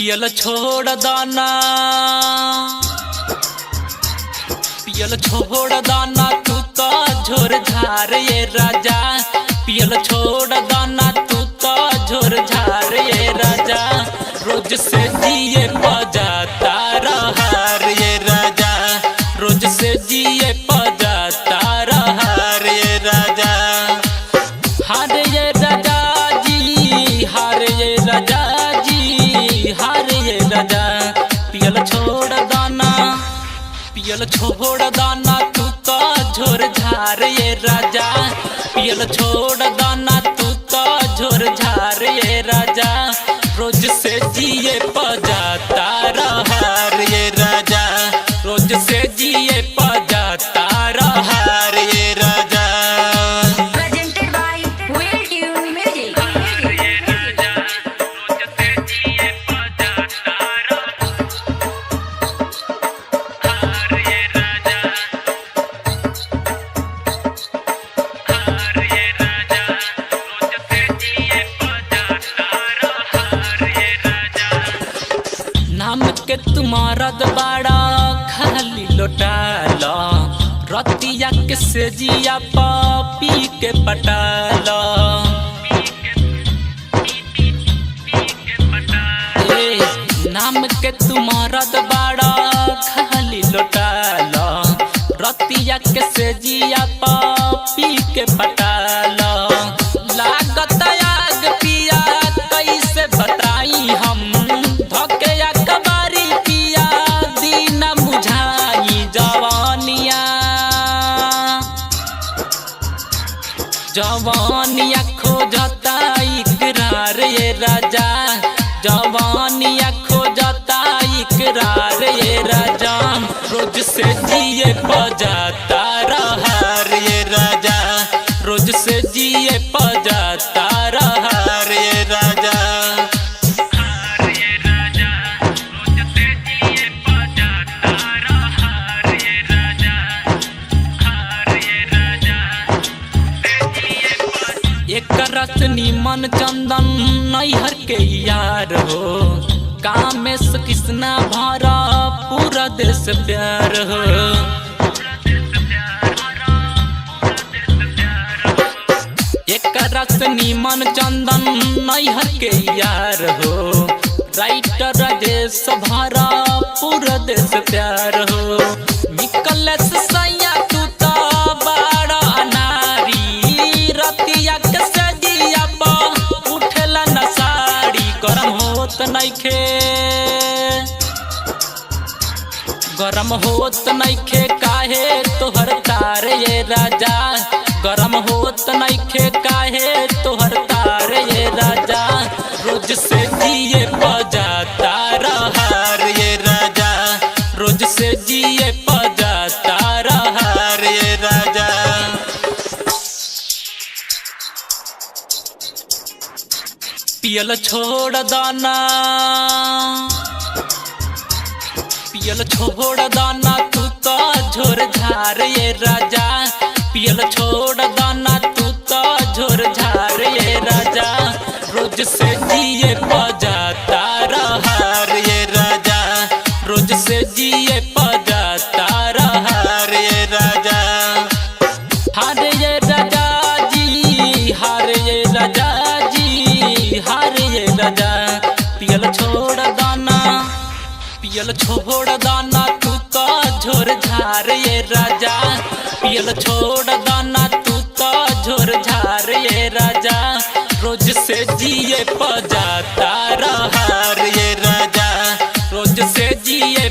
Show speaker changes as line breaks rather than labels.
पियल छोड़ दाना, पियल छोड़ दाना तू तो झोर झार ये राजा। पियल छोड़ दाना तू तो झोर झार ये राजा। रोज से जिए पजाता रहार ये राजा, रोज से जिए पजाता रहार ये राजा। हार ये राजा जी, हार ये राजा जी, हार ये राजा। पियल छोड़ दाना, पियल छोड़ दाना तू तो झोर झार ये राजा। पियल छोड़ दाना तू तो झोर झार ये राजा। रोज से जिए पजाता रहार ये राजा, रोज से जिए पजाता रहार ये राजा।
Presented by Will Tune Music.
नाम के तुम्हारा दबाड़ा खाली लौटाला, रतिया के सेजिया पापी के पटाला। नाम के तुम्हारा दबाड़ा खाली लौटाला, रतिया के सेजिया पापी के पटाला। लागत आग पिया कैसे बताई हम, धके या कबारी पिया दीन बुझाई जवानिया। जवानिया खोजता इकरार ये राजा, जवानिया खोजता इकरार ये राजा। रोज से जिए पजाता रहार ये राजा, रोज से जिए पजाता रहार ये राजा। एक रस निमन चंदन नैहर के यार हो, कामेश कृष्णा भरा पूरा देश प्यार हो। एक रस निमन चंदन नैहर के यार हो, राइटर राजेश भरा पूरा देश प्यार हो। निकलस सैया तू तो बड़ा अनारी, रतिया के सजिया पा उठला न साड़ी। गरम होत नइखे, गरम होत नइखे काहे तोहर तार ये राजा। गरम होत नइखे काहे तोहर तार ये राजा। रोज से जिए पजाता रहार ये राजा, रोज से जिए पजाता रहार ये राजा। पियल छोड़ दाना, पियल छोड़ दाना तू तो झोर झार ये राजा। पियल छोड़ दाना तू तो झोर झार ये राजा। रोज से जिए पजाता रहार ये राजा, रोज से जिए पजाता रहार ये राजा। हार ये राजा जी, हार ये राजा जी, हार ये राजा। पियल छोड़ दाना, पियल छोड़ दाना तू तो झोर झार ये राजा। पियल छोड़ दाना तू तो झोर झार ये राजा। रोज से जिए पजाता रहार ये राजा, रोज से जिए